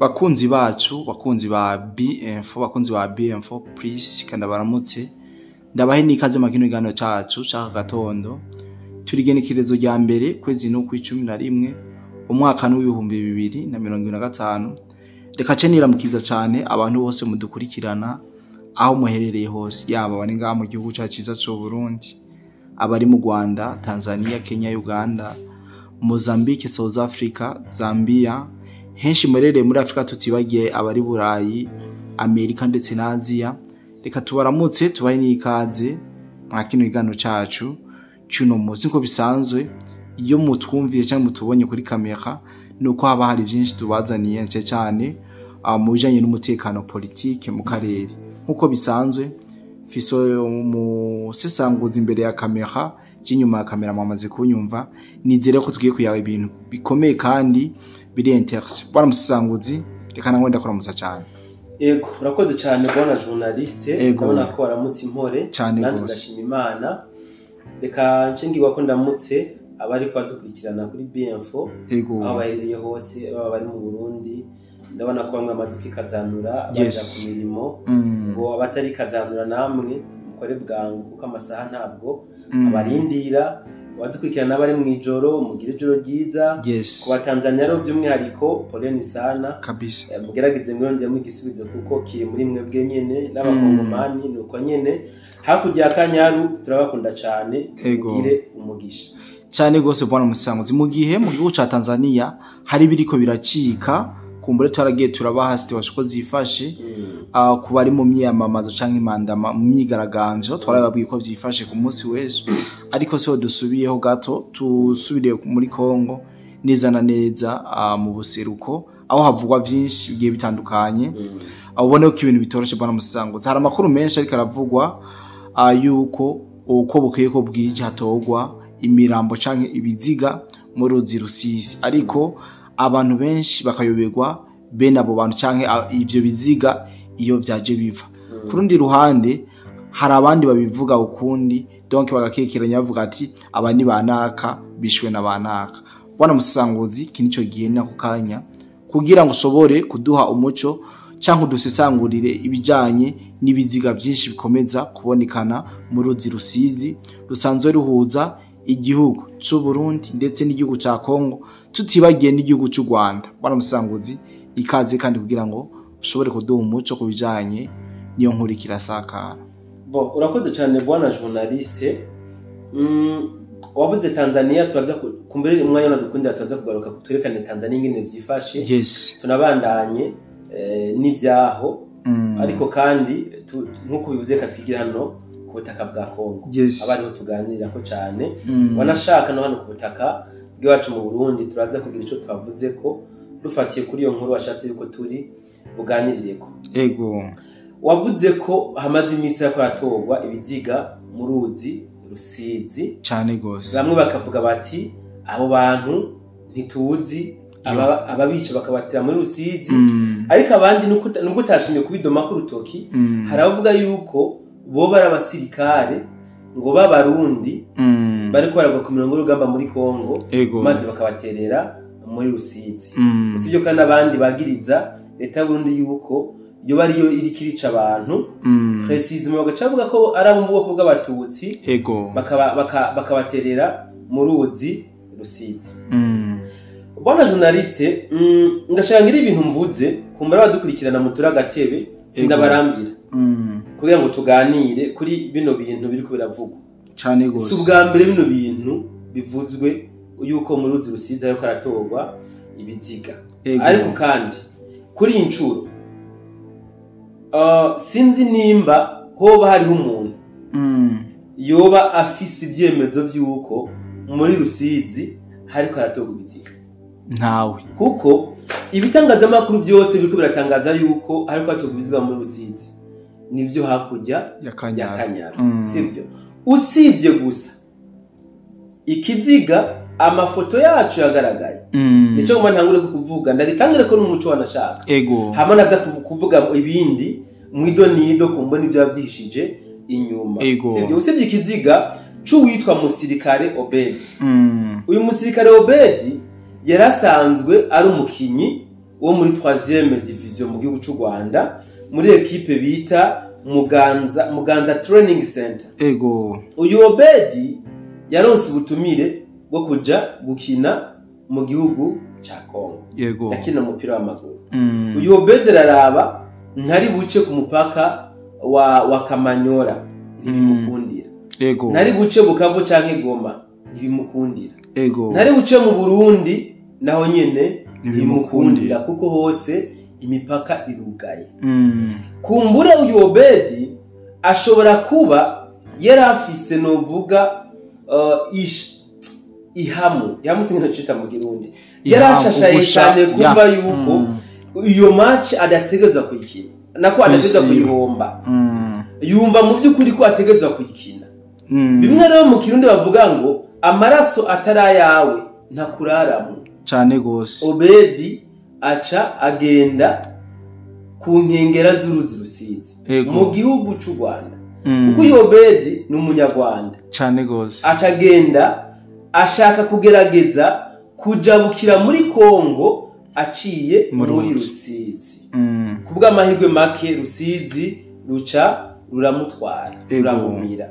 bakunzi bacu, bakunzi ba BM4, bakunzi ba BM4 please kandi baramutse ndabahe nikaze makino igano cacu caka gatondo turigenekerezo rya mbere kwezi no kw11 umwaka n'ibihumbi 2025. Reka cenira mukiza cyane abantu bose mudukurikirana aho muherereye hose, yaba bari ngaha mu gihugu cyaciza cyo Burundi, abari mu Rwanda, Tanzania, Kenya, Uganda, Mozambique, South Africa, Zambia, henshi murereye muri Afrika tutibagiye abari Burayi, Amerika ndetse na Aziya. Reka tubaramutse tubahe n'ikaze mwakino igano cacu cyuno munsi. Nko bisanzwe iyo mutwumviye cyangwa mutubonye kuri kamera nuko haba hari byinshi tubazaniye cyane mu bijanye n'umutekano politike mu karere. Nkuko bisanzwe fiso mu sesanguza imbere ya kamera cy'inyuma ya kamera mwamaze kunyumva, nizere ko tugiye kuyaga ibintu bikomeye kandi biri interesse. Bwana musesanguzi, reka nango ndakora musa cyane. Ego urakoze cyane bwana journaliste, ndabona ko waramutse impore nanjye ndashima Imana. Reka ncengirwa ko ndamutse abari kwadukurikirana kuri BM4 aho baherereye hose, baba bari mu Burundi. Ndabona ko bamwe amaze kikazanura abaja ku mirimo, ngo abatari kazanura namwe mukore bwangu kuko amasaha ntabwo abarindira. Wadukurikirana bari mu ijoro, mugira ijoro ryiza. Ku Batanzania rero by'umwihariko poleni sana kabisa, mugerageze mwongera mwigisubize kuko kiri muri mwebwe nyene n'abakongomani nuko nyene. Hakurya Kanyaru turabakunda cyane, mugire umugisha cyane gose bwana musanguzi. Mu gihe mu gihugu ca Tanzania hari biriko biracika, kumbure twaragiye turabaha situation ko zifashe ku bari mu myamamazo canke imandama mu myigaragambyo, twarababwiye ko vyifashe ku munsi w'ejo. Ariko so dusubiyeho gato tusubiriye muri Kongo neza na neza mu buseruko aho havugwa byinshi bigiye bitandukanye. Ubone ko ibintu bitoroshe bwana musanguzi. Hari amakuru menshi ariko aravugwa yuko uko bukeye ko bwije hatogwa imirambo canke ibiziga mu ruzi Rusizi, ariko abantu benshi bakayoberwa bene abo bantu canke ivyo biziga iyo vyaje biva. Kurundi ruhande hari abandi babivuga ukundi, donc bagakekeranya bavuga ati abandi banaka bishwe na banaka. Bwana musanguzi, kinico gihe nako kanya kugira ngo ushobore kuduha umuco canke udusesangurire ibijanye n'ibiziga byinshi bikomeza kubonekana mu ruzi Rusizi rusanzwe ruhuza igihugu cy'u Burundi ndetse n'igihugu ca Kongo, tutibagiye n'igihugu cy'u Rwanda. Bwana musanguzi, ikaze kandi kugira ngo ushobore kuduha umuco kubijanye niyo nkuru kirasakara. Urakoze cyane bwana journaliste. Wabuze Tanzania, tubaza kumbere umwanya nadukundira tubaza kugaruka kuturekane Tanzania ingene vyifashe. Tunabandanye n'ibyaho, ariko kandi nkuko bivuze ka twigira hano ku butaka bwa Kongo. Abariho tuganira ko cyane wanashaka no hano ku butaka bwacu mu Burundi turaza kugira ico twavuze ko dufatiye kuri iyo nkuru washatse yuko turi buganirireko. Wavuze ko hamaze imisi yako yatogwa ibiziga mu ruzi Rusizi cyane gose. Bamwe bakavuga bati abo bantu ntituzi ababica bakabatira muri Rusizi, ariko abandi nubwo utashimye kubidoma ku rutoki haravuga yuko bo bari abasirikare ngo b'abarundi bariko baragwa ku mirongo y'urugamba muri Kongo, maze bakabaterera muri Rusizi. Usibyo kandi abandi bagiriza leta y'Uburundi yuko yo bariyo irikirica abantu precisement bagacavuga ko ari abo mu bwoko bw'abatutsi bakabaterera mu ruzi Rusizi. Bwana journaliste, ndashaka ngira ibintu mvuze kumbara badukurikirana mu turagatebe sindabarambira kugira ngo tuganire kuri bino bintu biri ko biravugwa cyane gose. Si ubwa mbere bino bintu bivuzwe yuko mu ruzi Rusizi ariko aratogwa ibiziga, ariko kandi kuri incuro sinzi nimba hoba hariho umuntu yoba afise ibyemezo by'uko muri Rusizi hariko aratogwa ibiziga. Ntawe, kuko ibitangazamakuru byose biriko biratangaza yuko hariko aratogwa ibiziga muri Rusizi nivyo hakurya ya Kanyaru. Sivyo? Usivye gusa ikiziga amafoto yacu yagaragaye. Nico ngoma ntangure kuvuga, ndagitangire ko n'umuco wanashaka. Hama naza kuvuga ibindi mwidonido kumbona ibyo yavyishije inyuma. Sivyo? Usivye ikiziga c'uwitwa musirikare Obedi. Uyu musirikare Obedi yarasanzwe ari umukinyi wo muri 3e division mu gihugu cy'u Rwanda muri equipe bita Muganza Training Center. Ego. Uyu Obedi yaronse ubutumire bwo kuja gukina mu gihugu ca Kongo. Yego. Yakina umupira w'amaguru. Uyu Obedi araraba ntari buce ku mupaka wa Kamanyora ntibimukundira. Ego. Ntari buce Bukavu canke Goma ntibimukundira. Ego. Ntari buce mu Burundi naho nyene ntibimukundira kuko hose imipaka irugaye. Kumbure uyu Obedi ashobora kuba yarafise novuga ihamu singena cita mu Kirundi yarashashaye cyane kumva yuko iyo match adategeza kuyikina nako adategeza kuyihomba yumva mu by'ukuri ko ategeza kuyikina bimwe rero mu Kirundi bavuga ngo amaraso atarayawe ntakuraramu cyane gose. Obedi aca agenda ku nkengera z'uruzi Rusizi mu gihugu cy'u Rwanda kuko uyu Obedi ni umunyarwanda cyane gose. aca agenda ashaka kugerageza kujabukira muri Kongo aciye muri Rusizi kubwa amahirwe make Rusizi ruca ruramutwara ruramumira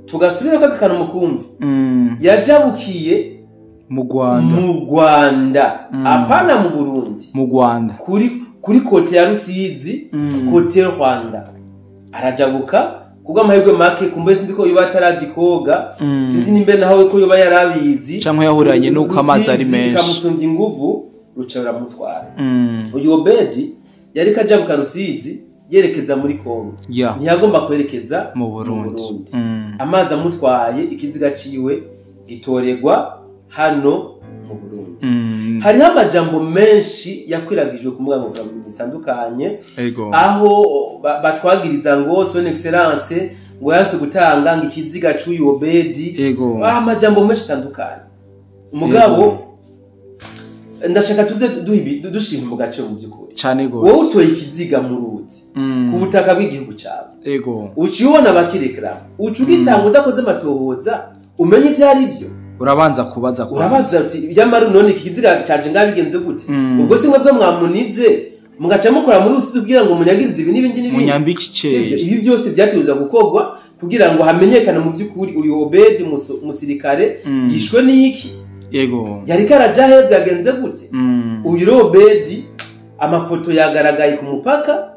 tugasubira ko akana mukumvi yajabukiye mu Rwanda apana mu Burundi mu Rwanda kuri kote ya Rusizi kote Rwanda arajabuka kubwa amahirwe make kumbe sinzi ko yoba atarazi koga sinzi nimbe naho ko yoba yarabizi cyangwa yahuranye nuko amazi ari menshi kamusunga inguvu ruca ruramutwara. Uyu Obedi yari kajabuka Rusizi yerekeza muri Kongo ntiyagomba kwerekeza mu Burundi. Amazi amutwaye ikiziga ciwe gitoregwa hano mu Burundi. Hariho amajambo menshi yakwiragijwe ku mbuga nkoranyambaga zitandukanye aho batwagiriza ngo son excellence ngo yase gutanga ngo ikiziga cy'uyu Obedi amajambo menshi atandukanye mugabo ndashaka tuze dushima mu gace mu by'ukuri cyane gose. wowe utoye ikiziga mu ruzi ku butaka bw'igihugu cyawe ucibona bakirekera ucugitanga udakoze amatohoza umenye ibyo ari byo urabanza kubaza uti yamara none ikiziga cyaje ngabigenze gute ubwo simwe bwo mwamunize mugaca mukora muri Rusizi kugira ngo munyagirize ibi n'ibindi munyambike iceye ibi byose byateguza gukorwa kugira ngo hamenyekane mu by'ukuri uyu Obedi musirikare yishwe n'iki. Yego. Yari karaja he byagenze gute uyu Obedi amafoto yagaragaye ku mupaka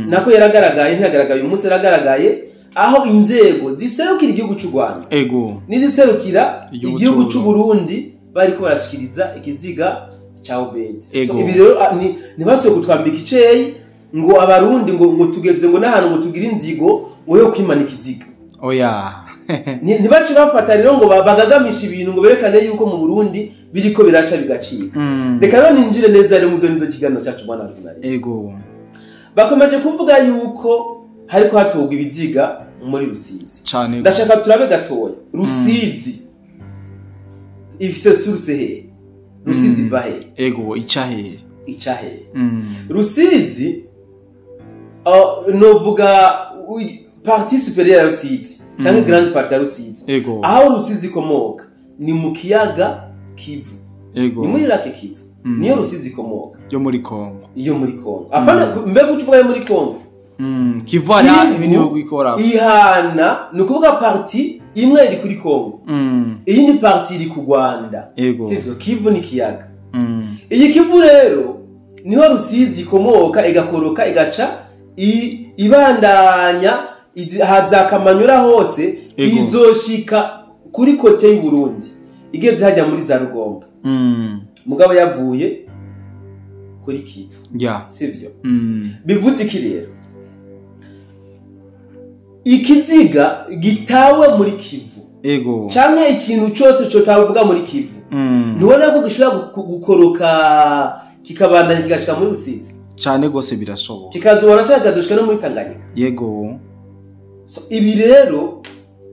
nako yaragaragaye ntiyagaragaye umunsi yaragaragaye aho inzego ziserukira igihugu cy'u Rwanda niziserukira igihugu cy'u Burundi bariko barashikiriza ikiziga cya Obedi. So ibi rero ntibasuye kutwambika iceye ngo abarundi ngo tugeze ngo n'ahantu ngo tugira inzigo ngo yo kwimanika ikiziga oya ntibace bafata rero ngo bagagamisha ibintu ngo berekane yuko mu Burundi biriko biraca bigacika. Reka rero ninjire neza rero mu donido kiganiro cyacu bwana Journalist. Bakomeje kuvuga yuko hariko hatogwa ibiziga muri Rusizi cyane. Ndashaka turabe gatoya Rusizi ifise source he Rusizi va he icahe Rusizi novuga partie supérieure ya Rusizi cyangwa grande partie ya Rusizi aho Rusizi komoka ni mu kiyaga Kivu ni muri lake Kivu niyo Rusizi komoka yo muri Kongo apana mbega ucuvuga yo muri Kongo Kivu ari ibintu bikora ihana nukuvuga partie imwe iri kuri Kongo iyi ni partie iri ku Rwanda sivyo Kivu ni kiyaga iyi Kivu rero niho Rusizi komoka igakoroka igaca ibandanya haza Kamanyura hose izoshika kuri kote y'u Burundi igeze hajya muri za Rugomba mugabo yavuye kuri Kivu sivyo bivuze iki rero ikiziga gitawe muri Kivu canke ikintu cyose cyo tavuga muri Kivu ntubona ko gishobora gukoroka kikabandanya kigashika muri Rusizi cyane gose birashoboka kikazobora shaka dushika no muri Tanganyika. So ibi rero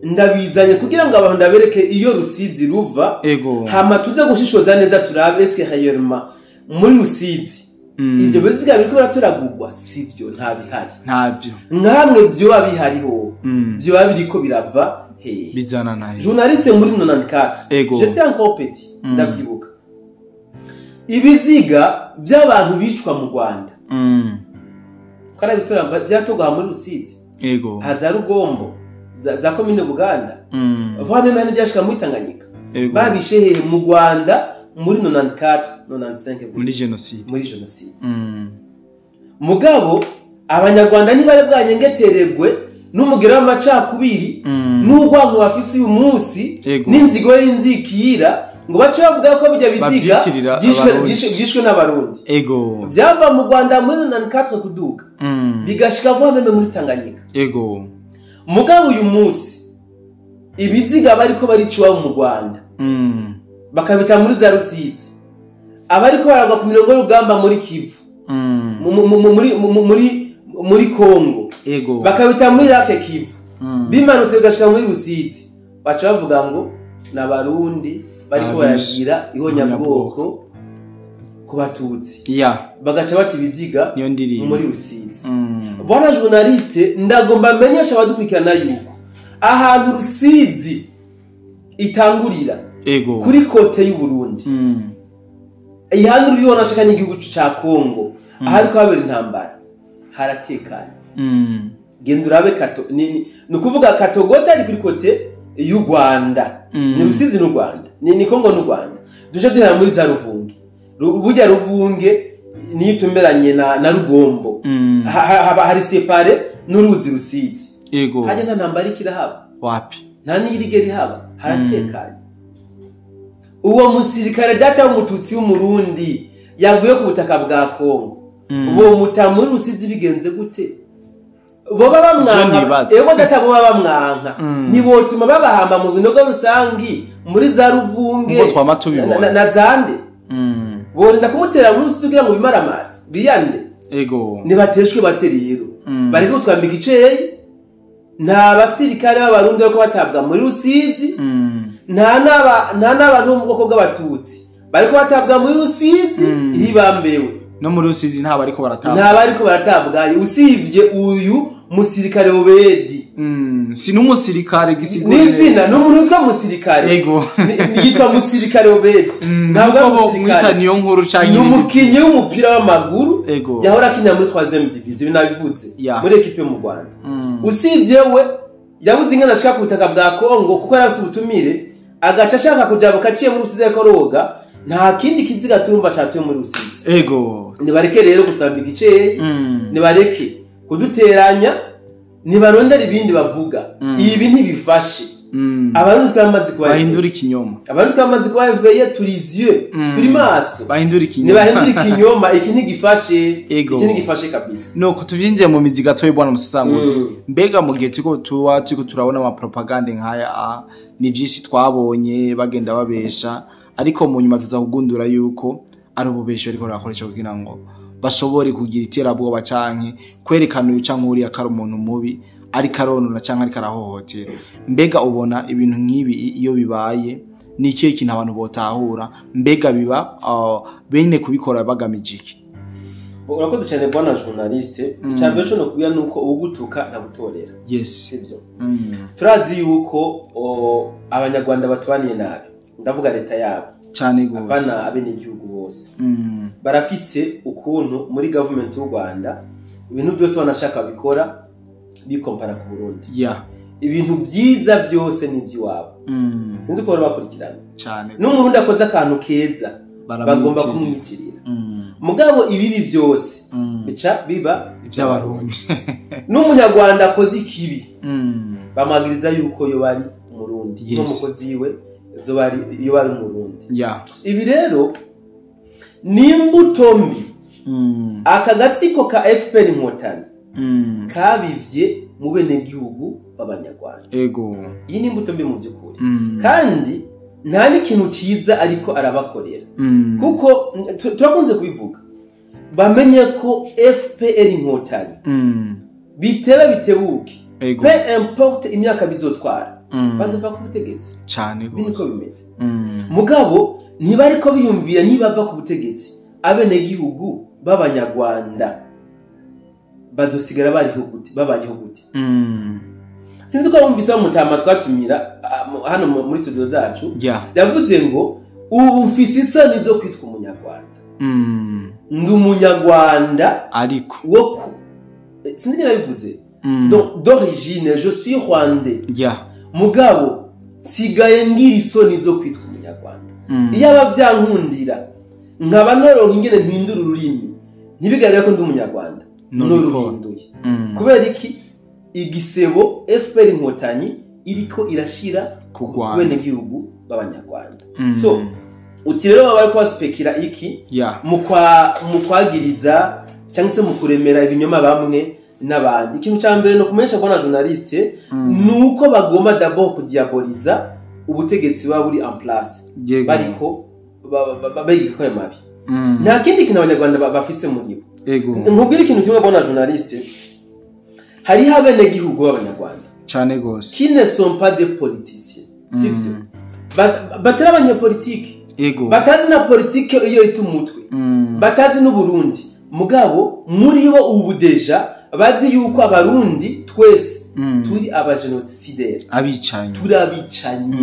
ndabizanye kugira ngo abantu ndabereke iyo Rusizi ruva hama tuze gushishoza neza turabe eske réellement muri Rusizi ibyo biziga biriko baraturagurwa sivyo ntabyo nkamwe byo babihariho byo babiriko birava he bizana naye journaliste muri 94 j'étais encore petit ndavyibuka ibiziga by'abantu bicwa mu Rwanda kana bitora byatoga muri Rusizi ego haza Rugombo za komine Buganda vame mane byashika muri Tanganyika babishe hehe mu Rwanda muri 94 95 muri genocide mugabo abanyarwanda ntibare bwanyengetererwe n'umugero w'amacakubiri n'urwango bafise uyu munsi n'inzigo y'inzikira ngo bace bavuga ko bijya biziga byishwe n'abarundi ego byava mu Rwanda muri 94 kuduka bigashika vuba meme muri Tanganyika ego mugabo uyu munsi ibiziga bariko bariciwa mu Rwanda bakabita muri za Rusizi abariko baragwa ku mirongo y'urugamba muri Kivu muri Kongo ego bakabita muri Rake Kivu bimanutse bigashika muri Rusizi baca bavuga ngo n'abarundi bariko baragira ihonyabwoko ku batutsi bagaca bati biziga muri Rusizi bwana journaliste ndagomba amenyesha abadukurikirana yuko ahantu Rusizi itangurira ego kuri kote y'u Burundi ihanguru bibona shaka n'igihugu ca Kongo ahari kwabera intambara haratekanye genda urabe kato ni kuvuga Katogota ari kuri kote y'u Rwanda ni Rusizi n'u Rwanda ni Kongo n'u Rwanda duje duhera muri za Ruvunge burya Ruvunge ni itumberanye na Rugombo hari separe n'uruzi Rusizi ego haje nta ntambara ikirahaba wapi nta n'irigeri haba haratekanye uwo musirikare data w'umututsi w'umurundi yaguye ku butaka bwa Kongo uwo mutamuri Rusizi bigenze gute bo babamwanka ego data bo babamwanka nibotuma babahamba mu binogo rusangi muri za Ruvunge na zande borinda kumutera muri Rusizi kugira ngo bimara amazi biyande ego nibateshwe baterero bariko twambika iceye nta basirikare b'abarundi bako batabwa muri Rusizi nta n'abantu bo mu bwoko bw'abatutsi bariko batabwa muri Rusizi hibambewe no muri Rusizi nta bariko baratabwa usivye uyu musirikare Obedi si n'umusirikare gisigura n'izina n'umuntu witwa musirikare ego yitwa musirikare Obedi ntabwo mwita niyo nkuru cyane n'umukinyi w'umupira w'amaguru yahora akina muri 3e division binabivuze muri equipe mu Rwanda usivye we yabuze ingana ashaka kubutaka bwa Kongo kuko yarafise ubutumire agaca ashaka kujabuka ciye muri Rusizi ko roga nta kindi kiziga turumva cyatuye muri Rusizi ego nibareke rero kutambika iceye nibareke kuduteranya nibarondera ibindi bavuga ibi ntibifashe abantu twamaze kuba bahindura ikinyoma abantu twamaze kuba veye turizieux turi maso bahindura ikinyoma nibahindura ikinyoma iki ntigifashe iki ntigifashe kabisa no kutuvyinje mu mizi gato y'ibwana musasanguzi mbega mu gihe turiko turabona ama propaganda nkaya ni byinshi twabonye bagenda babesha ariko mu nyuma tuza kugundura yuko ari ububesho ariko rakoresha kugira ngo bashobore kugira iterabwoba canke kwerekana uyu canke uri akari umuntu mubi ari karonona canke ari karahohotera mbega ubona ibintu nk'ibi iyo bibaye ni ikihe kintu abantu botahura mbega biba bene kubikora bagamije iki urakoze cyane bwana journaliste icyambere cyo no kuya nuko ugutuka na gutorera yes sivyo turazi yuko abanyarwanda batubaniye nabi ndavuga leta yabo cyane gose abana abene igihugu bose barafise ukuntu muri government y'u Rwanda ibintu byose banashaka bikora bikompara ku Burundi ibintu byiza byose ni by'iwabo sinzi ko bakurikirana cyane n'umurundi akoze akantu keza bagomba kumwitirira mugabo ibibi byose bica biba iby'abarundi n'umunyarwanda akoze ikibi bamagiriza yuko yo bari umurundi n'umukozi yiwe zo bari iyo bari umurundi ibi rero ni imbuto mbi aka gatsiko ka FPR Inkotanyi kabivye mu bene gihugu b'abanyarwanda ego iyi ni imbuto mbi mu by'ukuri kandi nta n'ikintu ciza ariko arabakorera kuko turakunze kubivuga bamenye ko FPR Inkotanyi bitebe bitebuke peu importe imyaka bizotwara bazova ku butegetsi cyane gose biniko bimeze mugabo niba ariko biyumvira niba bava ku butegetsi abene gihugu b'abanyarwanda badosigara babayeho gute sinzi ko bumvise mutama twatumira hano muri studio zacu yavuze ngo ubu mfise isoni zo kwitwa umunyarwanda ndi umunyarwanda ariko sinzi nabivuze d'origine je suis rwandais mugabo sigaye ngira isoni zo kwitwa umunyarwanda iyo abavyankundira nkaba noronka ingene mpindura ururimi ntibigaragara ko ndi umunyarwanda noruhinduye kubera iki igisebo FPR Inkotanyi iriko irashira ku bene gihugu b'abanyarwanda so uti rero baba bariko baspekira iki mu kwagiriza cyangwa se mu kuremera ibinyoma bamwe n'abandi. Ikintu cya mbere no kumenyesha ko na journaliste nuko bagomba d'abord kudiaboliza ubutegetsi bwa buri en place bariko babigikoye mabi nta kindi kintu abanyarwanda bafise muri bo nkubwira ikintu kimwe bona journaliste hari habene gihugu b'abanyarwanda cyane gose qui ne sont pas des politiciens sivyo batera abanyapolitike batazi na politike iyo itumutwe batazi n'u Burundi mugabo muri bo ubu deja bazi yuko abarundi twese turi abagenocidere abicanyi turi abicanyi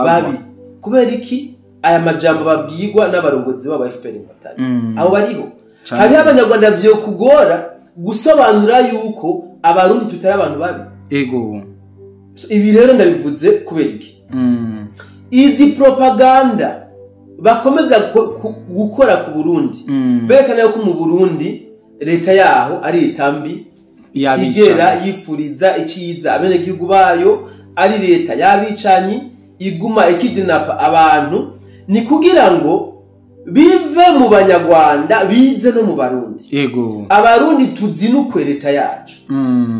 babi kubera iki aya majambo babwirwa n'abarongozi b'aba FPR Inkotanyi aho bariho hari abanyarwanda byo kugora gusobanura yuko abarundi tutari abantu babi ibi rero ndabivuze kubera iki izi propaganda bakomeza gukora ku Burundi berekana yuko mu Burundi leta yaho ari itambi igera yifuriza iciza abene gihugu bayo ari leta yabicanyi iguma ikidinapa abantu ni kugira ngo bive mu banyarwanda bize no mu barundi abarundi tuzinukwe leta yacu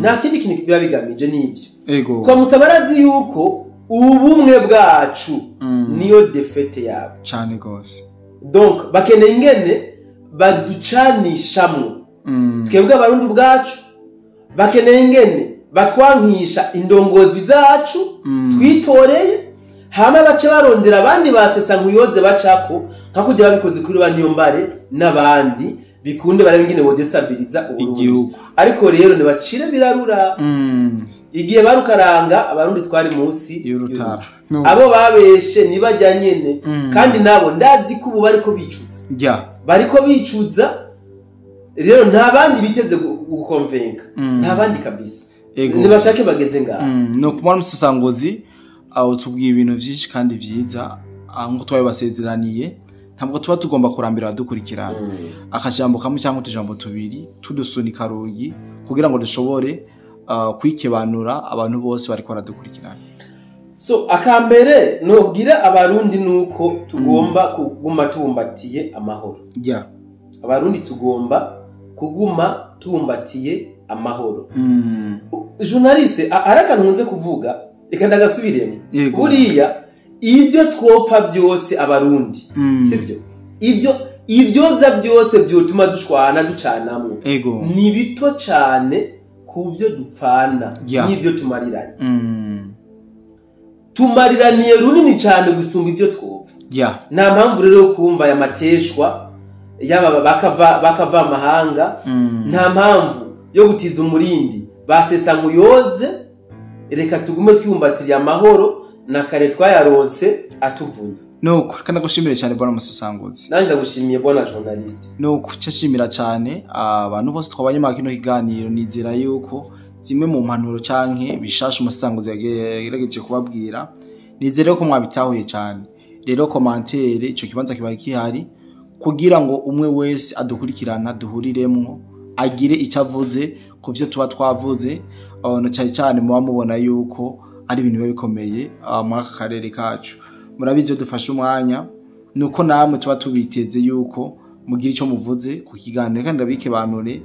nta kindi kintu biba bigamije n'ivyo kwa musabarazi yuko ubumwe bwacu niyo defete yabo cyane gose donc bakeneye ingene baducanishamwe twebwe abarundi bwacu bakeneye ingene batwankisha indongozi zacu twitoreye hama bace barondera abandi basesa nkuyoze bacako nka kujya babikoze kuri baniyo mbare n'abandi bikunde barabe ingene bo destabiliza Uburundi ariko rero ne bacire birarura igihe barukaranga abarundi twari munsi y'urutaro abo babeshe nibajya nyene kandi nabo ndazi ko ubu bariko bicuza rero nta bandi biteze gukonvenka nta bandi kabisa nibashake bageze ngaho no kumara umusasangozi aho tubwiye ibintu byinshi kandi byiza ngo twabasezeraniye ntabwo tuba tugomba kurambira dukurikirana akajambo kamwe cyangwa utujambo tubiri tudusunika rugi kugira ngo dushobore kwikebanura abantu bose bari baradukurikirana so akambere nobwira abarundi nuko tugomba kuguma tubumbatiye amahoro abarundi tugomba kuguma tubumbatiye amahoro journaliste arakantu nkunze kuvuga reka ndagasubiremo buriya ibyo twopfa byose abarundi sivyo ibyoza byose byotuma dushwana ducanamwe ni bito cyane kubyo dupfana n'ibyo tumariranye tumariraniye runini cyane gusumba ibyo twopfa nta mpamvu rero kumva aya mateshwa yaba bakava amahanga nta mpamvu yo gutiza umurindi basesa nkuyoze reka tugume twibumbatiriye amahoro na kare twayaronse atuvuye nuko kandi gushimira cyane bwana musasangozi nanjye ndagushimiye bwana journaliste nuko cyashimira cyane abantu bose twabanye mu kino kiganiro nizera yuko zimwe mu mpanuro canke bishasha umusasangozi yagerageje kubabwira nizere ko mwabitahuye cyane rero commentaire ico kibanza kibaye kihari kugira ngo umwe wese adukurikirana duhuriremwo agire icyo avuze ku byo tuba twavuze no cyane muba mubona yuko ari ibintu bikomeye muri aka karere kacu murabizi dufashe umwanya nuko namwe tuba tubiteze yuko mugira icyo muvuze ku kiganiro kandi abike banure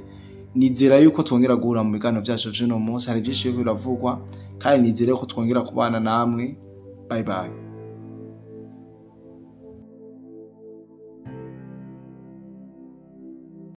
nizera yuko twongera guhura mu biganiro byacu by'uno munsi hari byinshi biravugwa kandi nizere ko twongera kubana namwe bye bye.